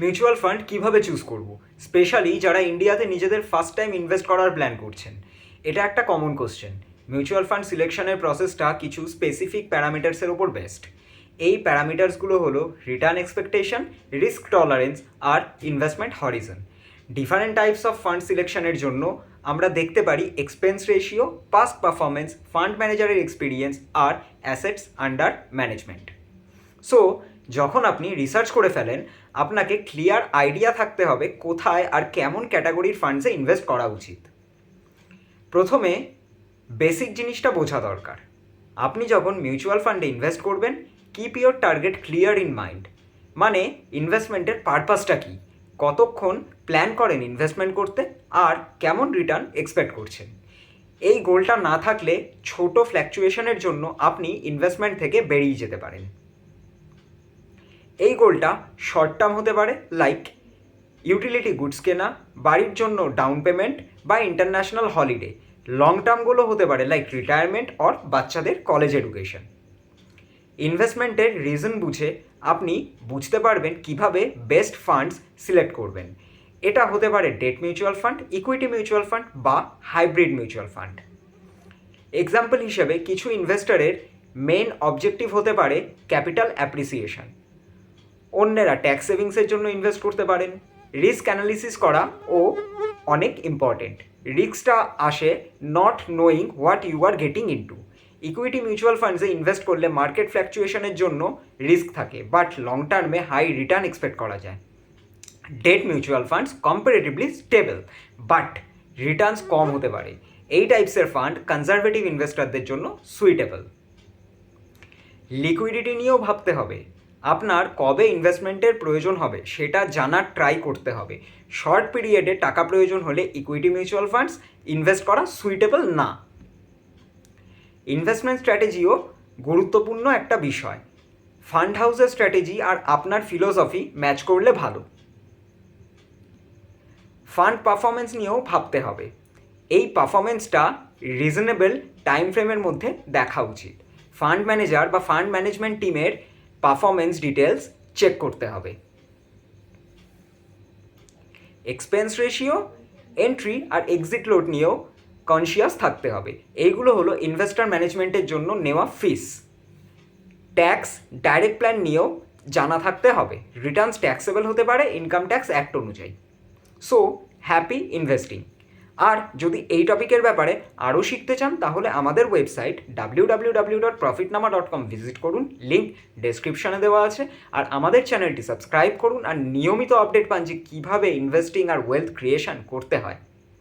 Mutual fund কিভাবে choose করব, specially যারা ইন্ডিয়াতে নিজেদের ফার্স্ট টাইম ইনভেস্ট করার প্ল্যান করছেন। এটা একটা কমন কোশ্চেন। মিউচুয়াল ফান্ড সিলেকশনের প্রসেসটা কিছু স্পেসিফিক প্যারামিটার্সের ওপর বেস্ট। এই প্যারামিটার্সগুলো হলো রিটার্ন এক্সপেকটেশন, রিস্ক টলারেন্স আর investment horizon. Different types of fund সিলেকশনের জন্য আমরা দেখতে পারি expense ratio, past performance, fund ম্যানেজারের এক্সপিরিয়েন্স আর অ্যাসেটস আন্ডার ম্যানেজমেন্ট। সো যখন আপনি রিসার্চ করে ফেলেন, আপনাকে ক্লিয়ার আইডিয়া থাকতে হবে কোথায় আর কেমন ক্যাটাগরির ফান্ডসে ইনভেস্ট করা উচিত। প্রথমে বেসিক জিনিসটা বোঝা দরকার। আপনি যখন মিউচুয়াল ফান্ডে ইনভেস্ট করবেন, keep your target clear in mind. মানে ইনভেস্টমেন্টের পারপাসটা কী, কতক্ষণ প্ল্যান করেন ইনভেস্টমেন্ট করতে, আর কেমন রিটার্ন এক্সপেক্ট করছেন। এই গোলটা না থাকলে ছোট ফ্ল্যাকচুয়েশনের জন্য আপনি ইনভেস্টমেন্ট থেকে বেরিয়ে যেতে পারেন। এই গোলটা শর্ট টার্ম হতে পারে, লাইক ইউটিলিটি গুডস কেনা, বাড়ির জন্য ডাউন পেমেন্ট বা ইন্টারন্যাশনাল হলিডে। লং টার্ম গোলও হতে পারে, লাইক রিটায়ারমেন্ট অর বাচ্চাদের কলেজ এডুকেশন। ইনভেস্টমেন্টের রিজন বুঝে আপনি বুঝতে পারবেন কিভাবে বেস্ট ফান্ডস সিলেক্ট করবেন। এটা হতে পারে date mutual fund, equity mutual fund বা হাইব্রিড মিউচুয়াল ফান্ড। এক্সাম্পল হিসেবে কিছু ইনভেস্টরের মেইন অবজেক্টিভ হতে পারে ক্যাপিটাল অ্যাপ্রিসিয়েশন, অন্যেরা ট্যাক্স সেভিংসের জন্য ইনভেস্ট করতে পারেন। রিস্ক অ্যানালিসিস করা ও অনেক ইম্পর্টেন্ট। রিস্কটা আসে not knowing what you are getting into. Equity mutual ফান্ডসে ইনভেস্ট করলে মার্কেট ফ্ল্যাকচুয়েশনের জন্য রিস্ক থাকে, বাট লং টার্মে হাই রিটার্ন এক্সপেক্ট করা যায়। Debt mutual funds comparatively stable, but returns কম হতে পারে। এই টাইপসের ফান্ড কনজারভেটিভ ইনভেস্টরদের জন্য সুইটেবল। লিকুইডিটি নিয়েও ভাবতে হবে। আপনার কবে ইনভেস্টমেন্টের প্রয়োজন হবে সেটা জানার ট্রাই করতে হবে। শর্ট পিরিয়ডে টাকা প্রয়োজন হলে ইকুইটি মিউচুয়াল ফান্ডস ইনভেস্ট করা সুইটেবল না। ইনভেস্টমেন্ট স্ট্র্যাটেজিও গুরুত্বপূর্ণ একটা বিষয়। ফান্ড হাউসের স্ট্র্যাটেজি আর আপনার ফিলোসফি ম্যাচ করলে ভালো। ফান্ড পারফরমেন্স নিয়েও ভাবতে হবে। এই পারফরমেন্সটা রিজনেবল টাইম ফ্রেমের মধ্যে দেখা উচিত। ফান্ড ম্যানেজার বা ফান্ড ম্যানেজমেন্ট টিমের পারফরমেন্স ডিটেলস চেক করতে হবে। এক্সপেন্স রেশিও, এন্ট্রি আর এক্সিট লোড নিয়েও কনসিয়াস থাকতে হবে। এইগুলো হলো ইনভেস্টর ম্যানেজমেন্টের জন্য নেওয়া ফিস। ট্যাক্স ডাইরেক্ট প্ল্যান নিয়েও জানা থাকতে হবে। রিটার্নস ট্যাক্সেবল হতে পারে ইনকাম ট্যাক্স অ্যাক্ট অনুযায়ী। So happy investing. আর যদি এই টপিকের ব্যাপারে আরও শিখতে চান তাহলে আমাদের ওয়েবসাইট www.profitnama.com ভিজিট করুন, লিঙ্ক ডেসক্রিপশনে দেওয়া আছে। আর আমাদের চ্যানেলটি সাবস্ক্রাইব করুন আর নিয়মিত আপডেট পান যে কীভাবে ইনভেস্টিং আর ওয়েলথ ক্রিয়েশন করতে হয়।